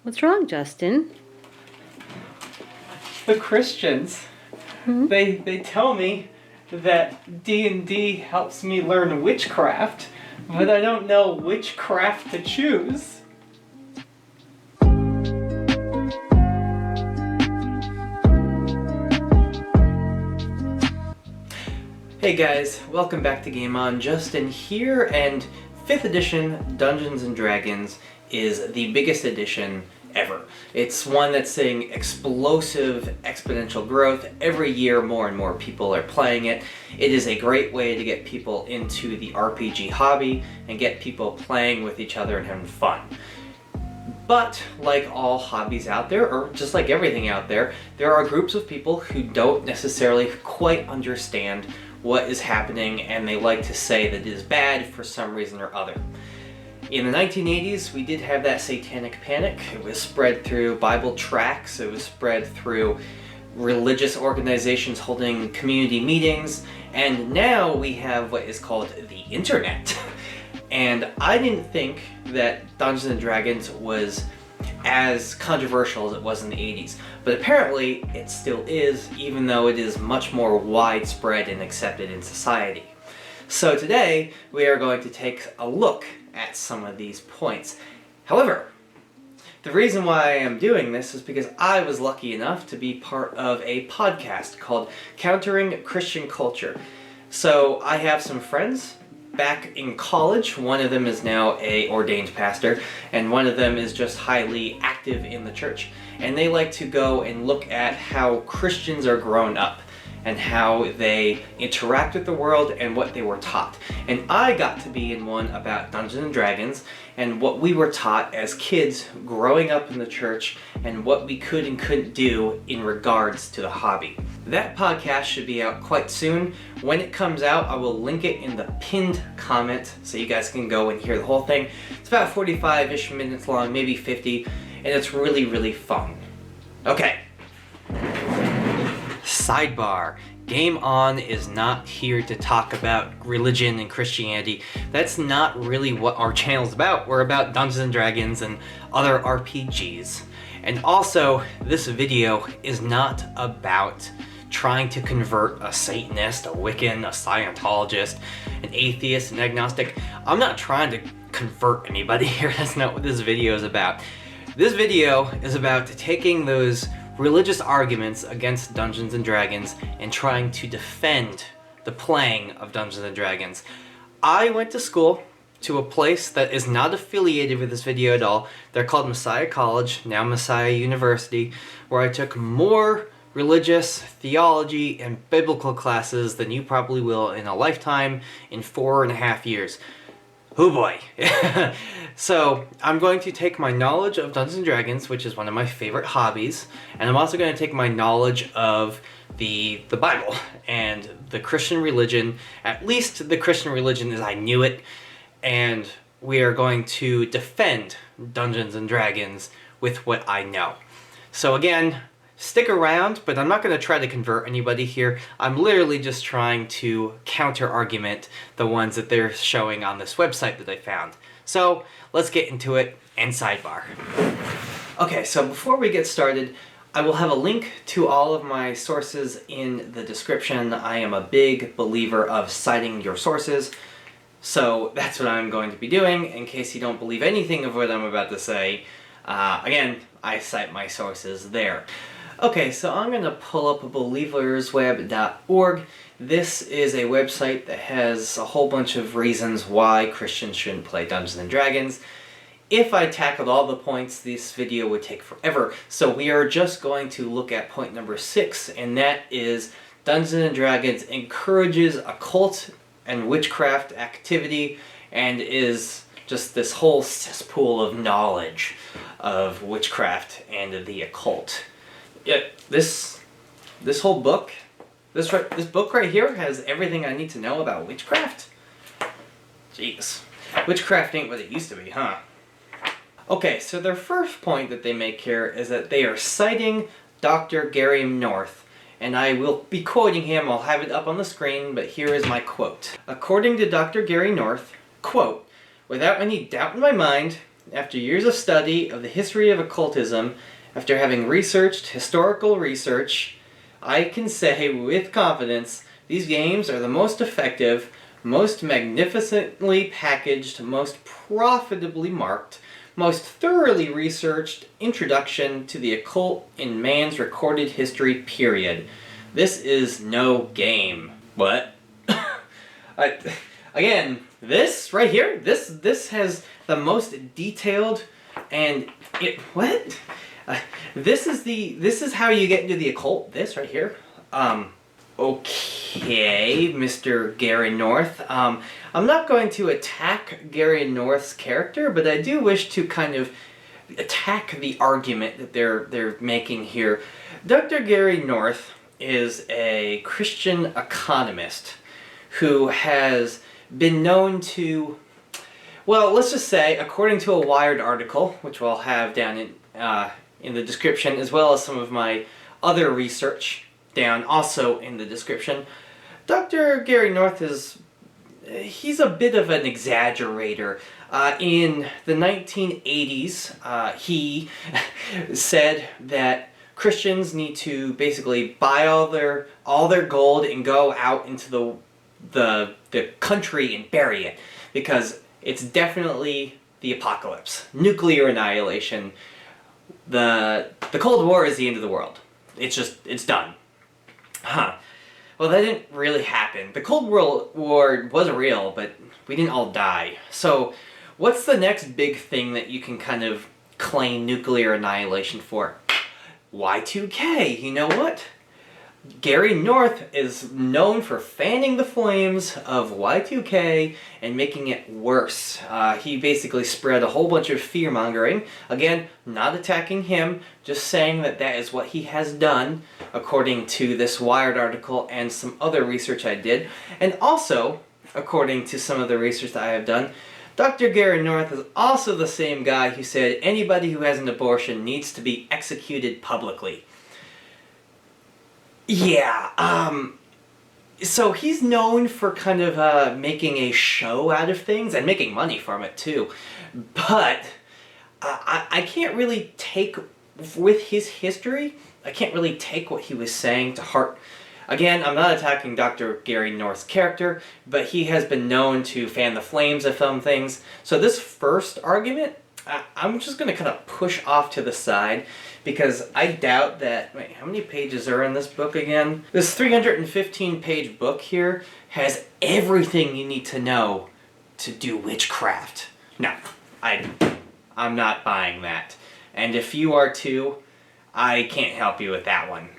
What's wrong, Justin? The Christians, they tell me that D&D helps me learn witchcraft, but I don't know which craft to choose. Hey guys, welcome back to Game On. Justin here, and 5th edition Dungeons & Dragons is the biggest edition ever. It's one that's seeing explosive exponential growth. Every year more and more people are playing it. It is a great way to get people into the RPG hobby and get people playing with each other and having fun. But like all hobbies out there, or just like everything out there, there are groups of people who don't necessarily quite understand what is happening, and they like to say that it is bad for some reason or other. In the 1980s, we did have that Satanic Panic. It was spread through Bible tracts, it was spread through religious organizations holding community meetings, and now we have what is called the internet. And I didn't think that Dungeons & Dragons was as controversial as it was in the 80s, but apparently it still is, even though it is much more widespread and accepted in society. So today we are going to take a look at some of these points. However, the reason why I am doing this is because I was lucky enough to be part of a podcast called Countering Christian Culture. So I have some friends back in college. One of them is now an ordained pastor, and one of them is just highly active in the church. And they like to go and look at how Christians are grown up and how they interact with the world and what they were taught. And I got to be in one about Dungeons & Dragons and what we were taught as kids growing up in the church and what we could and couldn't do in regards to the hobby. That podcast should be out quite soon. When it comes out, I will link it in the pinned comment so you guys can go and hear the whole thing. It's about 45-ish minutes long, maybe 50, and it's really, really fun. Okay. Sidebar. Game On is not here to talk about religion and Christianity. That's not really what our channel's about. We're about Dungeons & Dragons and other RPGs. And also, this video is not about trying to convert a Satanist, a Wiccan, a Scientologist, an atheist, an agnostic. I'm not trying to convert anybody here. That's not what this video is about. This video is about taking those religious arguments against Dungeons & Dragons and trying to defend the playing of Dungeons & Dragons. I went to school to a place that is not affiliated with this video at all. They're called Messiah College, now Messiah University, where I took more religious, theology, and biblical classes than you probably will in a lifetime in 4.5 years. Oh boy. So I'm going to take my knowledge of Dungeons & Dragons, which is one of my favorite hobbies, and I'm also going to take my knowledge of the Bible and the Christian religion, at least the Christian religion as I knew it, and we are going to defend Dungeons & Dragons with what I know. So again, stick around, but I'm not going to try to convert anybody here. I'm literally just trying to counter-argument the ones that they're showing on this website that I found. So let's get into it, and sidebar. Okay, so before we get started, I will have a link to all of my sources in the description. I am a big believer of citing your sources, so that's what I'm going to be doing. In case you don't believe anything of what I'm about to say, again, I cite my sources there. Okay, so I'm going to pull up believersweb.org. This is a website that has a whole bunch of reasons why Christians shouldn't play Dungeons & Dragons. If I tackled all the points, this video would take forever. So we are just going to look at point number 6, and that is Dungeons & Dragons encourages occult and witchcraft activity and is just this whole cesspool of knowledge of witchcraft and the occult. Yeah, this whole book, this book right here has everything I need to know about witchcraft. Jeez. Witchcraft ain't what it used to be, huh? Okay, so their first point that they make here is that they are citing Dr. Gary North, and I will be quoting him. I'll have it up on the screen, but here is my quote. According to Dr. Gary North, quote, "Without any doubt in my mind, after years of study of the history of occultism, after having researched historical research, I can say with confidence these games are the most effective, most magnificently packaged, most profitably marked, most thoroughly researched introduction to the occult in man's recorded history, period. This is no game. What? Again, this right here, this has the most detailed and what? This is how you get into the occult. This right here. Okay, Mr. Gary North. I'm not going to attack Gary North's character, but I do wish to kind of attack the argument that they're making here. Dr. Gary North is a Christian economist who has been known to, well, let's just say, according to a Wired article, which we'll have down in the description, as well as some of my other research down also in the description, Dr. Gary North he's a bit of an exaggerator. In the 1980s, he said that Christians need to basically buy all their gold and go out into the country and bury it, because it's definitely the apocalypse, nuclear annihilation. The Cold War is the end of the world. It's done. Well, that didn't really happen. The Cold War was real, but we didn't all die. So what's the next big thing that you can kind of claim nuclear annihilation for? Y2K. You know what? Gary North is known for fanning the flames of Y2K and making it worse. He basically spread a whole bunch of fear-mongering. Again, not attacking him, just saying that is what he has done, according to this Wired article and some other research I did. And also, according to some of the research that I have done, Dr. Gary North is also the same guy who said anybody who has an abortion needs to be executed publicly. Yeah, so he's known for kind of making a show out of things and making money from it too. But I can't really take, with his history, I can't really take what he was saying to heart. Again, I'm not attacking Dr. Gary North's character, but he has been known to fan the flames of some things. So this first argument, I'm just going to kind of push off to the side, because I doubt that... Wait, how many pages are in this book again? This 315-page book here has everything you need to know to do witchcraft. No, I'm not buying that. And if you are too, I can't help you with that one.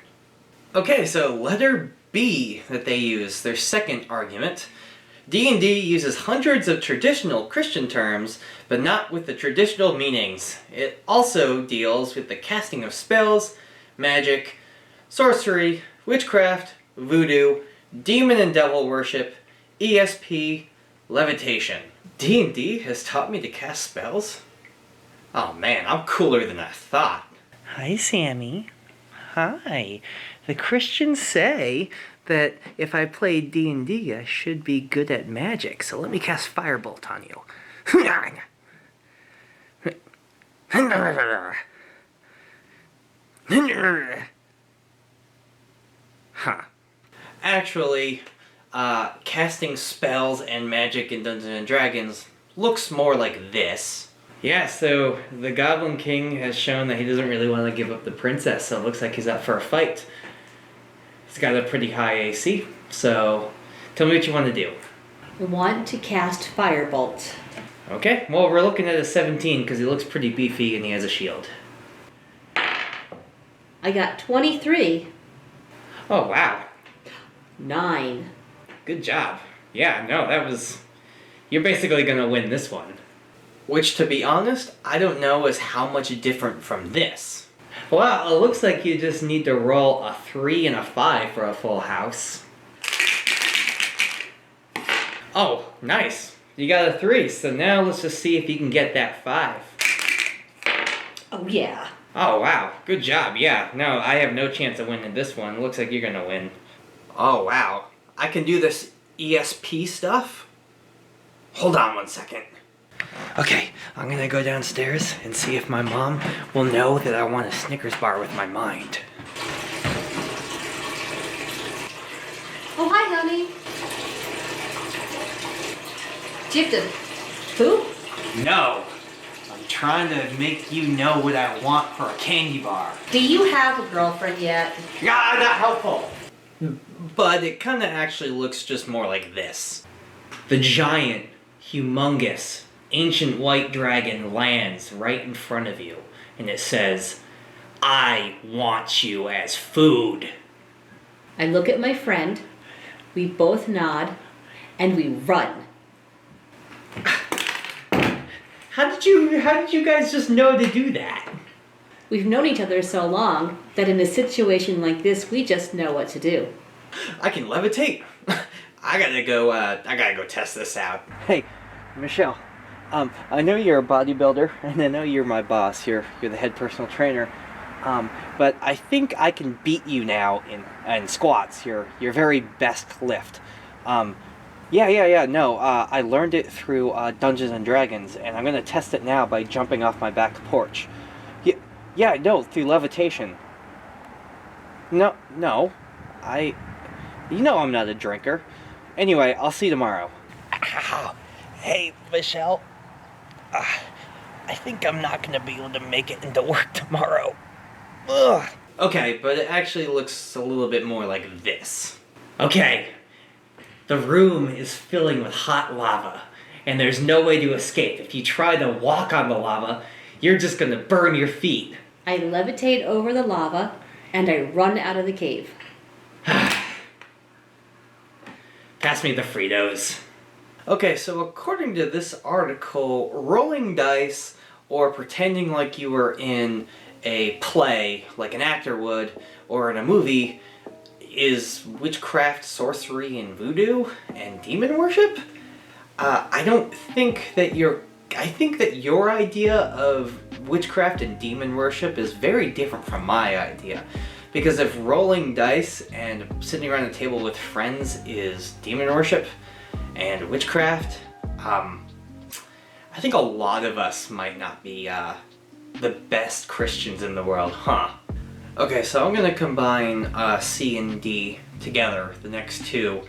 Okay, so letter B that they use, their second argument. D&D uses hundreds of traditional Christian terms, but not with the traditional meanings. It also deals with the casting of spells, magic, sorcery, witchcraft, voodoo, demon and devil worship, ESP, levitation. D&D has taught me to cast spells? Oh man, I'm cooler than I thought. Hi, Sammy. Hi. The Christians say that if I play D&D, I should be good at magic, so let me cast Firebolt on you. Huh. Actually, casting spells and magic in Dungeons & Dragons looks more like this. Yeah, so the Goblin King has shown that he doesn't really want to give up the princess, so it looks like he's up for a fight. He's got a pretty high AC, so tell me what you want to do. I want to cast Firebolt. Okay, well, we're looking at a 17 because he looks pretty beefy and he has a shield. I got 23. Oh, wow. 9. Good job. Yeah, no, you're basically going to win this one. Which, to be honest, I don't know is how much different from this. Well, it looks like you just need to roll a 3 and a 5 for a full house. Oh, nice. You got a 3, so now let's just see if you can get that 5. Oh, yeah. Oh, wow. Good job. Yeah, no, I have no chance of winning this one. Looks like you're gonna win. Oh, wow. I can do this ESP stuff? Hold on one second. Okay, I'm gonna go downstairs and see if my mom will know that I want a Snickers bar with my mind. Oh, hi, honey. Do you have to poop? No! I'm trying to make you know what I want for a candy bar. Do you have a girlfriend yet? Ah, not helpful! But it kinda actually looks just more like this. The giant, humongous, ancient white dragon lands right in front of you, and it says, "I want you as food." I look at my friend, we both nod, and we run. How did you guys just know to do that? We've known each other so long that in a situation like this, we just know what to do. I can levitate. I gotta go test this out. Hey, Michelle. I know you're a bodybuilder, and I know you're my boss. You're the head personal trainer. But I think I can beat you now in squats. Your very best lift. Yeah. No, I learned it through Dungeons and Dragons, and I'm gonna test it now by jumping off my back porch. Yeah, no, through levitation. No, you know I'm not a drinker. Anyway, I'll see you tomorrow. Hey, Michelle. I think I'm not gonna be able to make it into work tomorrow. Ugh. Okay, but it actually looks a little bit more like this. Okay, the room is filling with hot lava, and there's no way to escape. If you try to walk on the lava, you're just gonna burn your feet. I levitate over the lava, and I run out of the cave. Pass me the Fritos. Okay, so according to this article, rolling dice or pretending like you were in a play, like an actor would, or in a movie, is witchcraft, sorcery, and voodoo, and demon worship? I think that your idea of witchcraft and demon worship is very different from my idea. Because if rolling dice and sitting around a table with friends is demon worship and witchcraft, I think a lot of us might not be the best Christians in the world, huh? Okay, so I'm gonna combine C and D together, the next two.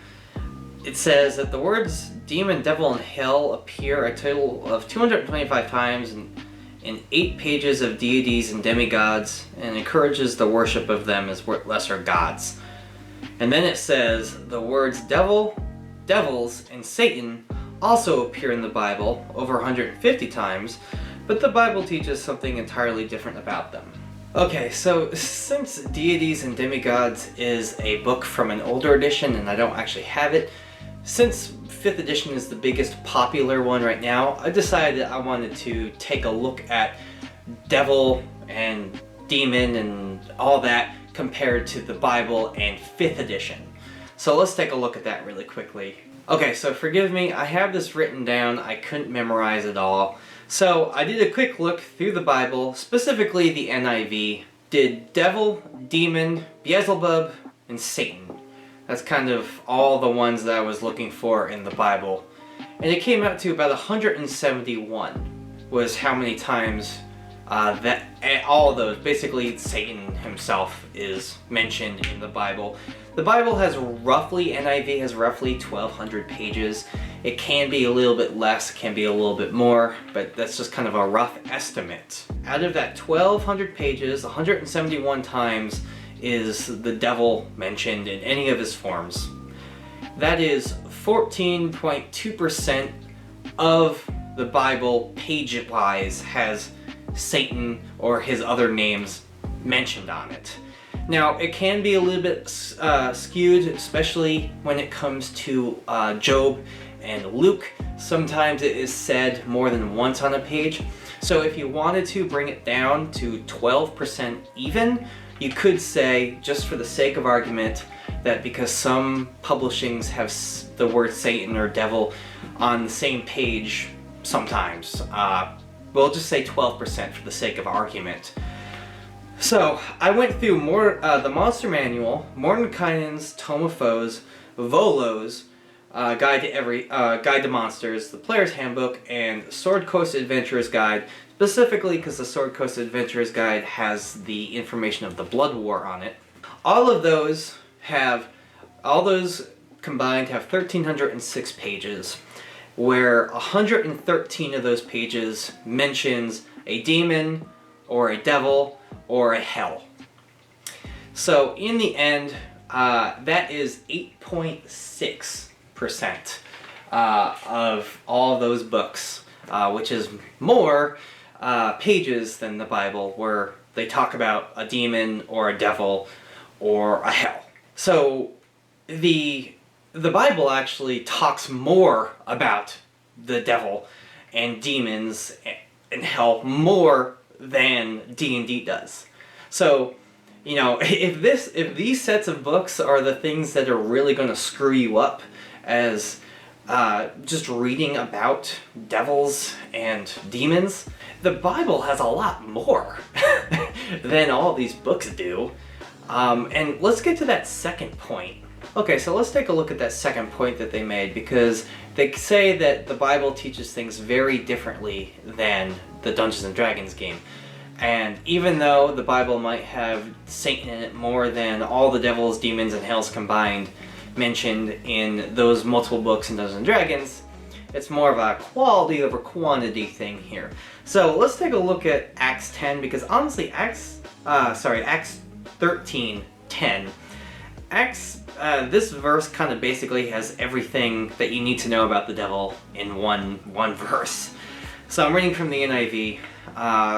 It says that the words demon, devil, and hell appear a total of 225 times in 8 pages of deities and demigods, and encourages the worship of them as lesser gods. And then it says the words devil, devils, and Satan also appear in the Bible over 150 times, but the Bible teaches something entirely different about them. Okay, so since Deities and Demigods is a book from an older edition and I don't actually have it, since 5th edition is the biggest popular one right now, I decided I wanted to take a look at devil and demon and all that compared to the Bible and 5th edition. So let's take a look at that really quickly. Okay, so forgive me, I have this written down, I couldn't memorize it all. So I did a quick look through the Bible, specifically the NIV, did devil, demon, Beelzebub, and Satan. That's kind of all the ones that I was looking for in the Bible. And it came out to about 171 was how many times all of those, basically Satan himself is mentioned in the Bible. The Bible has NIV has roughly 1,200 pages. It can be a little bit less, can be a little bit more, but that's just kind of a rough estimate. Out of that 1,200 pages, 171 times is the devil mentioned in any of his forms. That is 14.2% of the Bible, page-wise, has Satan or his other names mentioned on it. Now, it can be a little bit skewed, especially when it comes to Job and Luke. Sometimes it is said more than once on a page. So if you wanted to bring it down to 12% even, you could say, just for the sake of argument, that because some publishings have the word Satan or devil on the same page sometimes, we'll just say 12% for the sake of argument. So I went through the Monster Manual, Mordenkainen's Tome of Foes, Volo's, Guide to Monsters, The Player's Handbook, and Sword Coast Adventurer's Guide, specifically because the Sword Coast Adventurer's Guide has the information of the Blood War on it. All those combined have 1,306 pages, where 113 of those pages mentions a demon, or a devil, or a hell. So in the end, that is 8.6% of all those books, which is more pages than the Bible, where they talk about a demon or a devil or a hell. So the Bible actually talks more about the devil and demons and hell more than D&D does. So, you know, if these sets of books are the things that are really going to screw you up as just reading about devils and demons, the Bible has a lot more than all these books do. And let's get to that second point. Okay, so let's take a look at that second point that they made, because they say that the Bible teaches things very differently than the Dungeons and Dragons game. And even though the Bible might have Satan in it more than all the devils, demons, and hells combined mentioned in those multiple books in Dungeons and Dragons, it's more of a quality over quantity thing here. So let's take a look at Acts 10, because honestly, Acts 13:10. This verse kind of basically has everything that you need to know about the devil in one verse. So I'm reading from the NIV.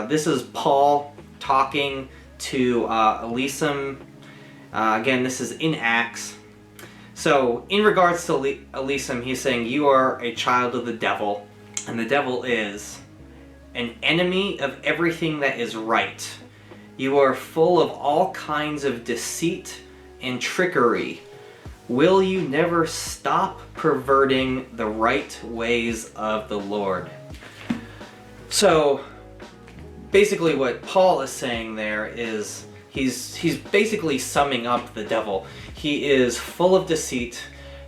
This is Paul talking to Elysium. Again, this is in Acts. So in regards to Elysium, he's saying, "You are a child of the devil, and the devil is an enemy of everything that is right. You are full of all kinds of deceit and trickery. Will you never stop perverting the right ways of the Lord?" So basically what Paul is saying there is he's basically summing up the devil. He is full of deceit.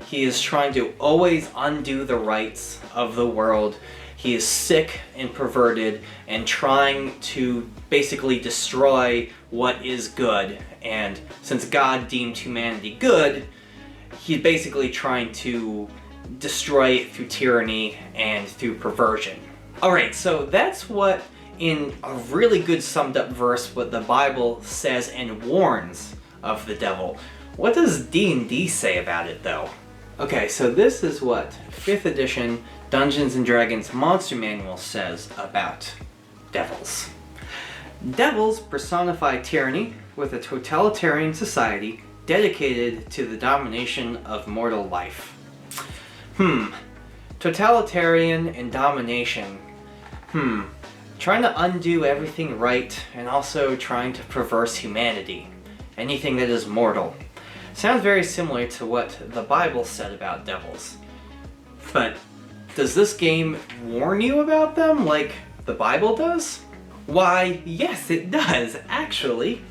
He is trying to always undo the rights of the world. He is sick and perverted and trying to basically destroy what is good. And since God deemed humanity good, he's basically trying to destroy it through tyranny and through perversion. Alright, so that's what, in a really good summed up verse, what the Bible says and warns of the devil. What does D&D say about it, though? Okay, so this is what 5th edition Dungeons & Dragons Monster Manual says about devils. Devils personify tyranny with a totalitarian society dedicated to the domination of mortal life. Totalitarian and domination. Trying to undo everything right and also trying to perverse humanity. Anything that is mortal. Sounds very similar to what the Bible said about devils. But does this game warn you about them like the Bible does? Why, yes it does, actually.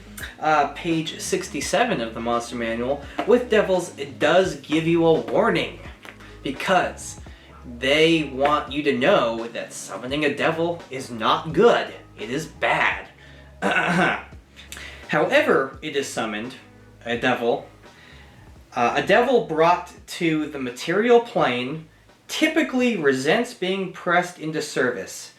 Page 67 of the Monster Manual, with devils, it does give you a warning. Because they want you to know that summoning a devil is not good. It is bad. However it is summoned, a devil brought to the material plane typically resents being pressed into service.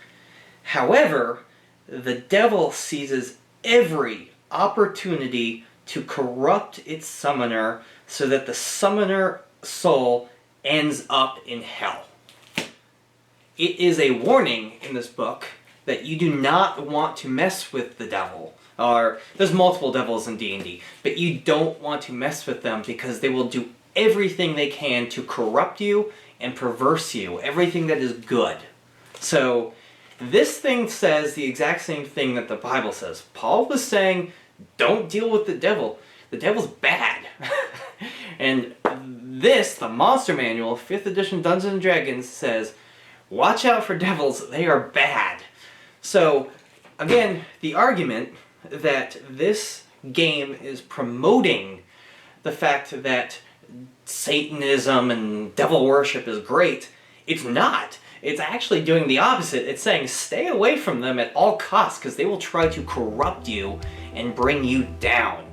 However, the devil seizes every opportunity to corrupt its summoner so that the summoner soul ends up in hell. It is a warning in this book that you do not want to mess with the devil. Or, there's multiple devils in D&D, but you don't want to mess with them because they will do everything they can to corrupt you and perverse you, everything that is good. So, this thing says the exact same thing that the Bible says. Paul was saying, don't deal with the devil. The devil's bad. And this, the Monster Manual, 5th edition Dungeons & Dragons, says, watch out for devils, they are bad. So, again, the argument that this game is promoting the fact that Satanism and devil worship is great. It's not. It's actually doing the opposite. It's saying stay away from them at all costs because they will try to corrupt you and bring you down.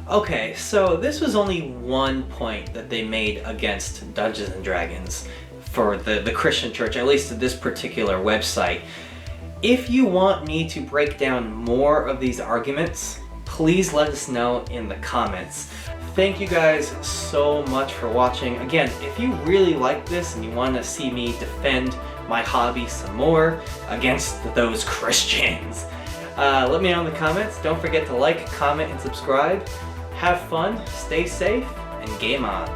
Okay, so this was only one point that they made against Dungeons and Dragons for the Christian church, at least to this particular website. If you want me to break down more of these arguments, please let us know in the comments. Thank you guys so much for watching. Again, if you really like this and you want to see me defend my hobby some more against those Christians, let me know in the comments. Don't forget to like, comment, and subscribe. Have fun, stay safe, and game on.